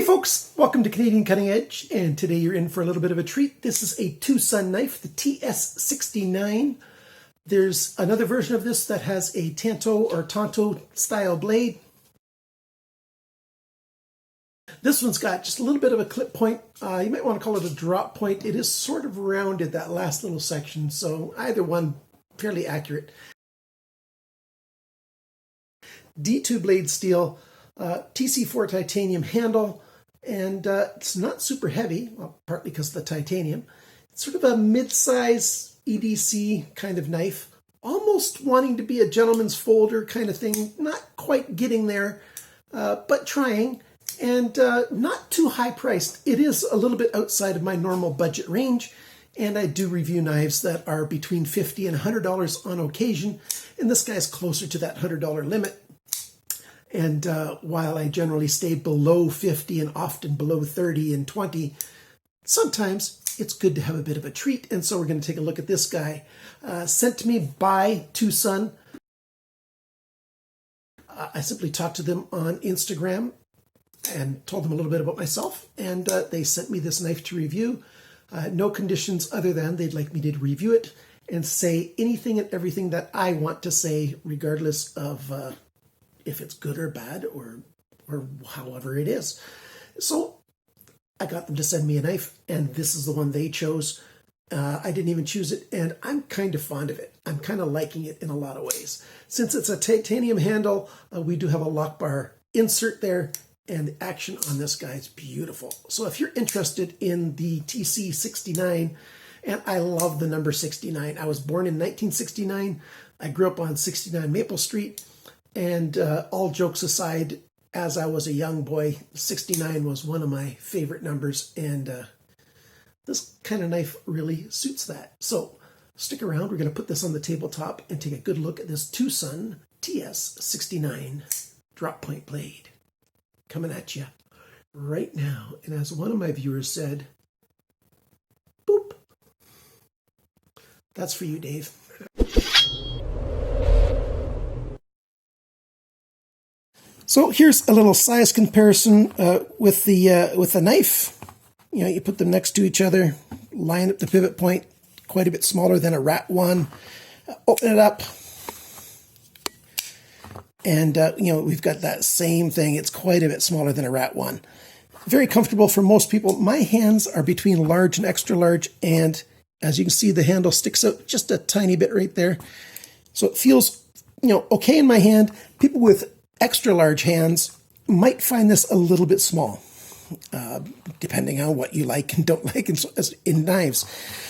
Folks, welcome to Canadian Cutting Edge, and today you're in for a little bit of a treat. This is a TwoSun knife, the TS69. There's another version of this that has a tanto or tanto style blade. This one's got just a little bit of a clip point. You might want to call it a drop point. It is sort of rounded, that last little section, so either one fairly accurate. D2 blade steel, TC4 titanium handle, and it's not super heavy, well, partly because of the titanium. It's sort of a mid-size EDC kind of knife, almost wanting to be a gentleman's folder kind of thing, not quite getting there, but trying, and not too high priced. It is a little bit outside of my normal budget range, and I do review knives that are between $50 and $100 on occasion, and this guy's closer to that $100 limit. And while I generally stay below 50 and often below 30 and 20, sometimes it's good to have a bit of a treat. And so we're going to take a look at this guy. Sent to me by TwoSun. I simply talked to them on Instagram and told them a little bit about myself. And they sent me this knife to review. No conditions other than they'd like me to review it and say anything and everything that I want to say, regardless of if it's good or bad or however it is. So I got them to send me a knife, and this is the one they chose. I didn't even choose it, and I'm kind of fond of it. I'm kind of liking it in a lot of ways. Since it's a titanium handle, we do have a lock bar insert there, and the action on this guy is beautiful. So if you're interested in the TC69, and I love the number 69. I was born in 1969. I grew up on 69 Maple Street. And all jokes aside, as I was a young boy, 69 was one of my favorite numbers, and this kind of knife really suits that. So stick around. We're going to put this on the tabletop and take a good look at this TwoSun TS69 drop point blade coming at you right now. And as one of my viewers said, boop. That's for you, Dave. So here's a little size comparison with the knife. You know, you put them next to each other, line up the pivot point, quite a bit smaller than a Rat 1. Open it up, and you know, we've got that same thing. It's quite a bit smaller than a Rat 1. Very comfortable for most people. My hands are between large and extra large, and as you can see, the handle sticks out just a tiny bit right there. So it feels, you know, okay in my hand. People with extra large hands might find this a little bit small, depending on what you like and don't like in knives.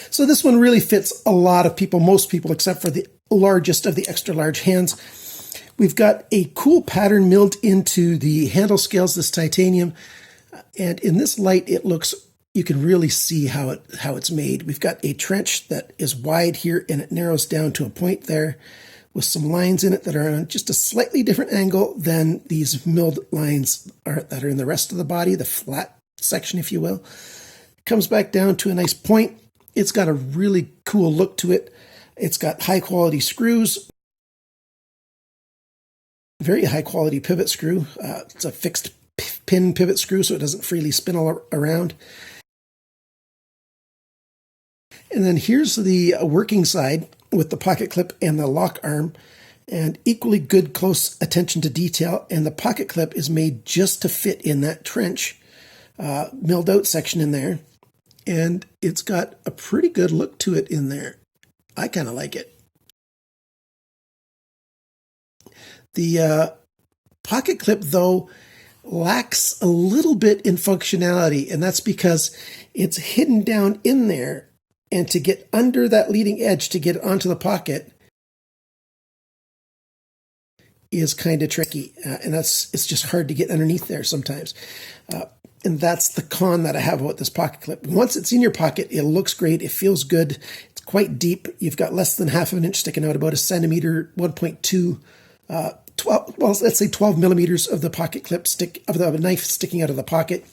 So this one really fits a lot of people, most people, except for the largest of the extra large hands. We've got a cool pattern milled into the handle scales, this titanium, and in this light, it looks, you can really see how it's made. We've got a trench that is wide here, and it narrows down to a point there, with some lines in it that are on just a slightly different angle than these milled lines that are in the rest of the body, the flat section, if you will. It comes back down to a nice point. It's got a really cool look to it. It's got high quality screws, very high quality pivot screw. It's a fixed pin pivot screw, so it doesn't freely spin all around. And then here's the working side with the pocket clip and the lock arm, and equally good close attention to detail. And the pocket clip is made just to fit in that trench, milled out section in there. And it's got a pretty good look to it in there. I kind of like it. The pocket clip, though, lacks a little bit in functionality, and that's because it's hidden down in there. And to get under that leading edge to get it onto the pocket is kind of tricky. And it's just hard to get underneath there sometimes. And that's the con that I have about this pocket clip. Once it's in your pocket, it looks great. It feels good. It's quite deep. You've got less than half of an inch sticking out, about a centimeter, 1.2, 12, well, let's say 12 millimeters of the pocket clip of the knife sticking out of the pocket.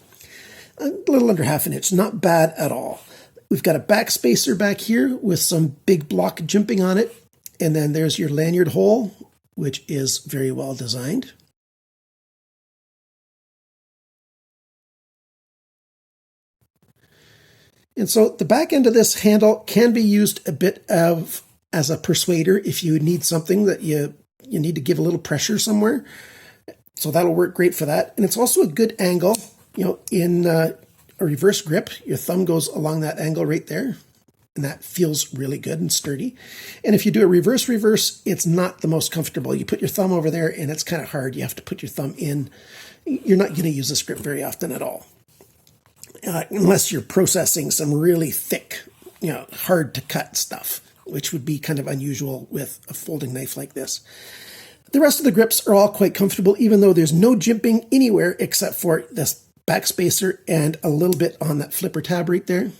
A little under half an inch. Not bad at all. We've got a back spacer back here with some big block jimping on it. And then there's your lanyard hole, which is very well designed. And so the back end of this handle can be used a bit as a persuader if you need something that you need to give a little pressure somewhere. So that'll work great for that. And it's also a good angle, in a reverse grip. Your thumb goes along that angle right there, and that feels really good and sturdy. And if you do a reverse, it's not the most comfortable. You put your thumb over there and it's kind of hard. You have to put your thumb in. You're not going to use this grip very often at all. Unless you're processing some really thick, hard to cut stuff, which would be kind of unusual with a folding knife like this. The rest of the grips are all quite comfortable, even though there's no jimping anywhere except for this back spacer and a little bit on that flipper tab right there.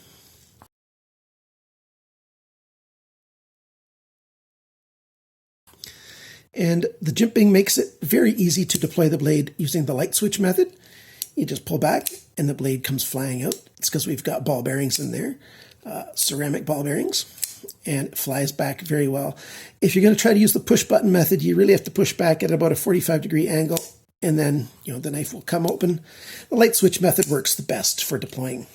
And the jimping makes it very easy to deploy the blade using the light switch method. You just pull back and the blade comes flying out. It's because we've got ball bearings in there, ceramic ball bearings, and it flies back very well. If you're going to try to use the push button method, you really have to push back at about a 45-degree angle, and then the knife will come open. The light switch method works the best for deploying.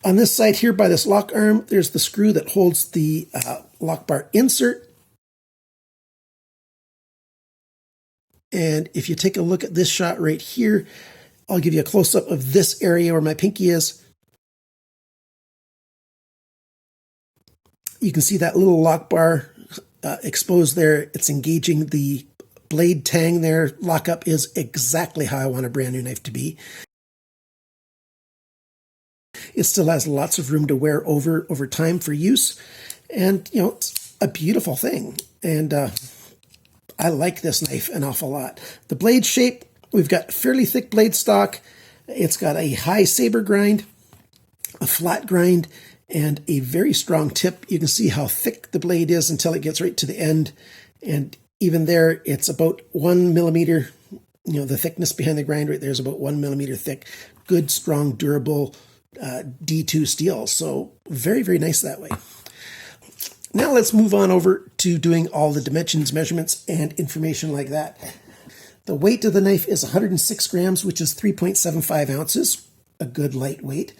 On this side here by this lock arm, there's the screw that holds the lock bar insert. And if you take a look at this shot right here, I'll give you a close-up of this area where my pinky is. You can see that little lock bar exposed there. It's engaging the blade tang there. Lockup is exactly how I want a brand new knife to be. It still has lots of room to wear over time for use. And, it's a beautiful thing. And I like this knife an awful lot. The blade shape, we've got fairly thick blade stock. It's got a high saber grind, a flat grind, and a very strong tip. You can see how thick the blade is until it gets right to the end. And even there, it's about 1 millimeter. The thickness behind the grind right there is about 1 millimeter thick. Good, strong, durable D2 steel. So very, very nice that way. Now let's move on over to doing all the dimensions, measurements, and information like that. The weight of the knife is 106 grams, which is 3.75 ounces, a good lightweight.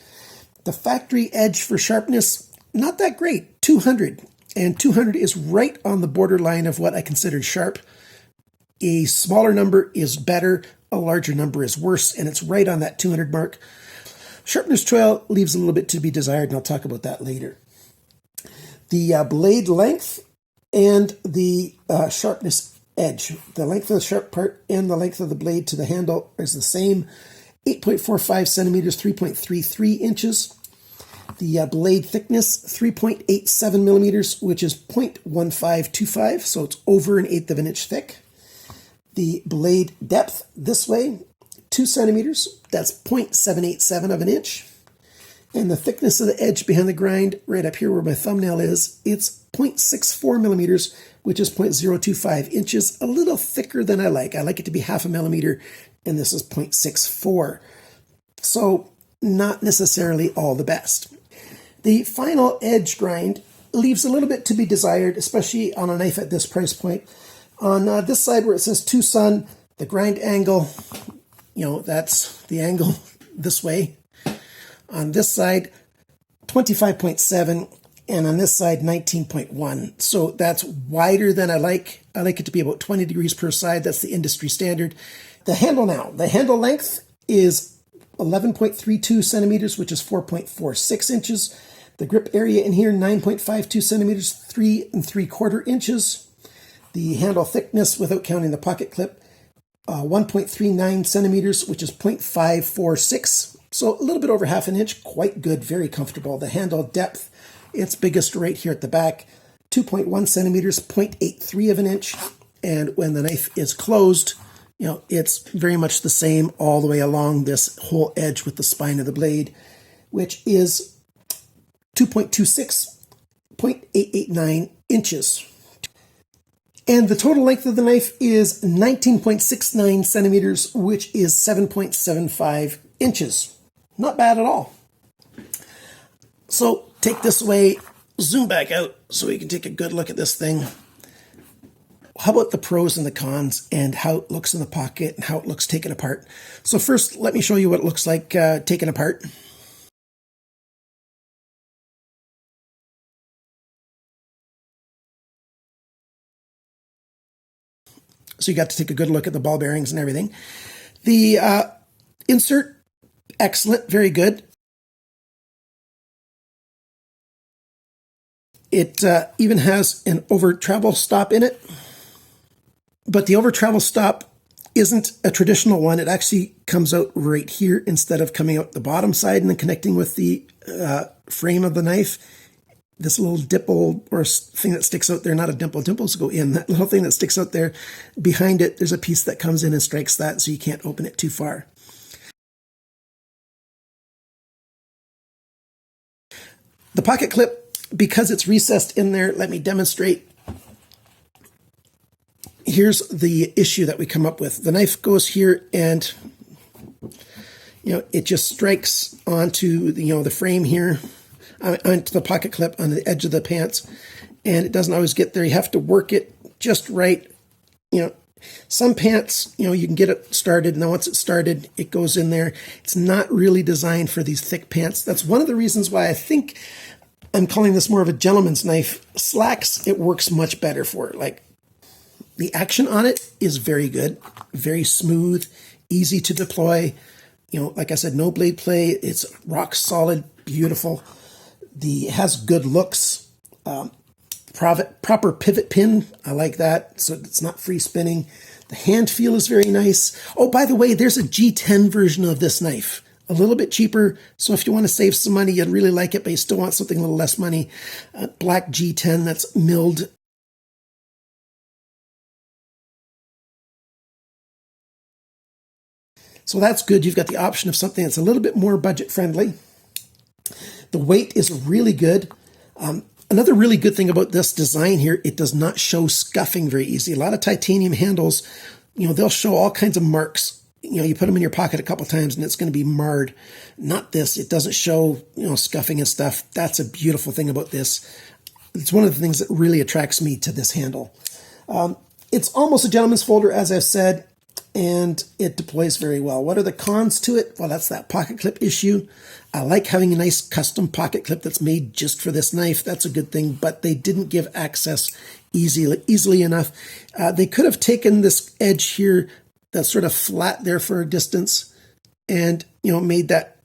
The factory edge for sharpness, not that great, 200. And 200 is right on the borderline of what I consider sharp. A smaller number is better, a larger number is worse, and it's right on that 200 mark. Sharpness trail leaves a little bit to be desired, and I'll talk about that later. The blade length and the sharpness edge. The length of the sharp part and the length of the blade to the handle is the same. 8.45 centimeters, 3.33 inches. The blade thickness, 3.87 millimeters, which is 0.1525, so it's over 1/8 of an inch thick. The blade depth this way, 2 centimeters, that's 0.787 of an inch. And the thickness of the edge behind the grind, right up here where my thumbnail is, it's 0.64 millimeters, which is 0.025 inches, a little thicker than I like. I like it to be 0.5 millimeter, and this is 0.64. So not necessarily all the best. The final edge grind leaves a little bit to be desired, especially on a knife at this price point. On this side where it says TwoSun, the grind angle, that's the angle this way. On this side, 25.7, and on this side, 19.1. So that's wider than I like. I like it to be about 20 degrees per side. That's the industry standard. The handle now. The handle length is 11.32 centimeters, which is 4.46 inches. The grip area in here, 9.52 centimeters, 3 3/4 inches. The handle thickness, without counting the pocket clip, 1.39 centimeters, which is 0.546. So a little bit over 1/2 inch, quite good, very comfortable. The handle depth, it's biggest right here at the back, 2.1 centimeters, 0.83 of an inch. And when the knife is closed, it's very much the same all the way along this whole edge with the spine of the blade, which is 2.26, 0.889 inches. And the total length of the knife is 19.69 centimeters, which is 7.75 inches. Not bad at all. So take this away, zoom back out so we can take a good look at this thing. How about the pros and the cons and how it looks in the pocket and how it looks taken apart? So first, let me show you what it looks like taken apart. So you got to take a good look at the ball bearings and everything. The insert, excellent, very good. It even has an over travel stop in it, but the over travel stop isn't a traditional one. It actually comes out right here instead of coming out the bottom side and then connecting with the frame of the knife. This little dimple or thing that sticks out there, not a dimple, dimples go in, that little thing that sticks out there, behind it, there's a piece that comes in and strikes that, so you can't open it too far. The pocket clip, because it's recessed in there, let me demonstrate. Here's the issue that we come up with. The knife goes here and, it just strikes onto the frame here, onto the pocket clip on the edge of the pants, and it doesn't always get there. You have to work it just right. Some pants, you can get it started, and then once it's started, it goes in there. It's not really designed for these thick pants. That's one of the reasons why I think I'm calling this more of a gentleman's knife. Slacks, it works much better for. Like, the action on it is very good, very smooth, easy to deploy. Like I said, no blade play. It's rock solid, beautiful. It has good looks. Proper pivot pin. I like that. So it's not free spinning. The hand feel is very nice. Oh, by the way, there's a G10 version of this knife. A little bit cheaper. So if you want to save some money, you'd really like it, but you still want something a little less money. Black G10 that's milled. So that's good. You've got the option of something that's a little bit more budget friendly. The weight is really good. Another really good thing about this design here, it does not show scuffing very easy. A lot of titanium handles, they'll show all kinds of marks. You put them in your pocket a couple times and it's going to be marred. Not this. It doesn't show, scuffing and stuff. That's a beautiful thing about this. It's one of the things that really attracts me to this handle. It's almost a gentleman's folder, as I've said, and it deploys very well. What are the cons to it? Well, that's that pocket clip issue. I like having a nice custom pocket clip that's made just for this knife. That's a good thing, but they didn't give access easily enough. They could have taken this edge here that's sort of flat there for a distance and, made that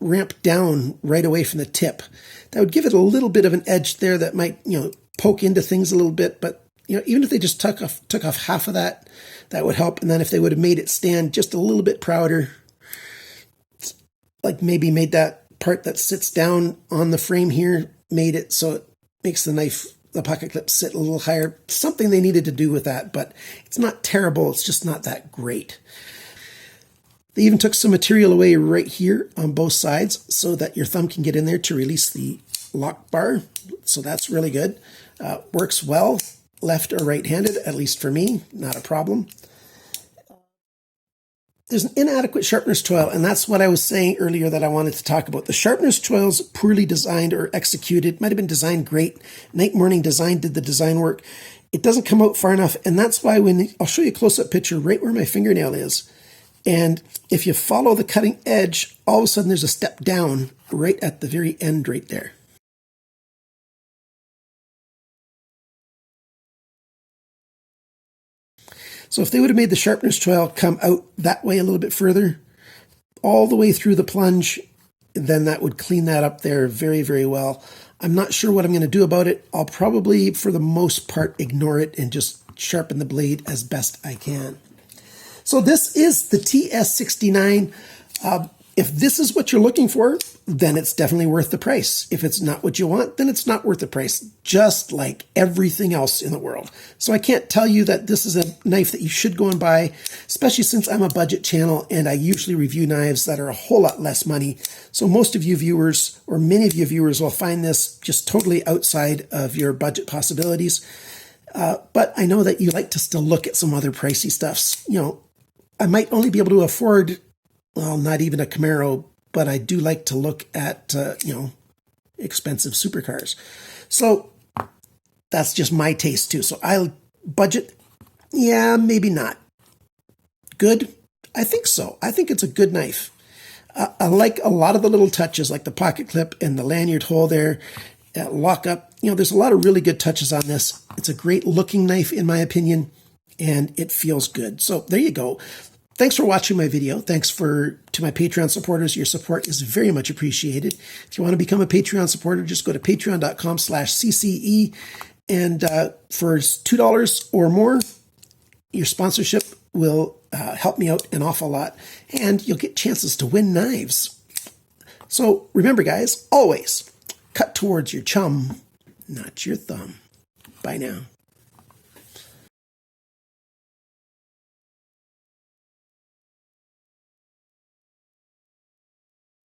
ramp down right away from the tip. That would give it a little bit of an edge there that might, poke into things a little bit, but even if they just took off half of that, that would help. And then if they would have made it stand just a little bit prouder, like maybe made that part that sits down on the frame here, made it so it makes the pocket clip sit a little higher. Something they needed to do with that, but it's not terrible. It's just not that great. They even took some material away right here on both sides so that your thumb can get in there to release the lock bar. So that's really good. Works well. Left or right-handed, at least for me, not a problem. There's an inadequate sharpener's toil, and that's what I was saying earlier that I wanted to talk about. The sharpener's toil's poorly designed or executed. Might have been designed great. Night Morning Design did the design work. It doesn't come out far enough, and that's why I'll show you a close-up picture right where my fingernail is. And if you follow the cutting edge, all of a sudden there's a step down right at the very end right there. So if they would have made the sharpener's toil come out that way a little bit further, all the way through the plunge, then that would clean that up there very, very well. I'm not sure what I'm going to do about it. I'll probably, for the most part, ignore it and just sharpen the blade as best I can. So this is the TS69. If this is what you're looking for, then it's definitely worth the price. If it's not what you want, then it's not worth the price, just like everything else in the world. So I can't tell you that this is a knife that you should go and buy, especially since I'm a budget channel and I usually review knives that are a whole lot less money. So most of you viewers, or many of you viewers, will find this just totally outside of your budget possibilities. But I know that you like to still look at some other pricey stuffs. I might only be able to afford, well, not even a Camaro, but I do like to look at, expensive supercars. So that's just my taste too. So I'll budget. Yeah, maybe not. Good? I think so. I think it's a good knife. I like a lot of the little touches, like the pocket clip and the lanyard hole there, lock up. There's a lot of really good touches on this. It's a great looking knife, in my opinion. and it feels good. So there you go. Thanks for watching my video. Thanks to my Patreon supporters. Your support is very much appreciated. If you want to become a Patreon supporter, just go to patreon.com/CCE. And for $2 or more, your sponsorship will help me out an awful lot. And you'll get chances to win knives. So remember, guys, always cut towards your chum, not your thumb. Bye now.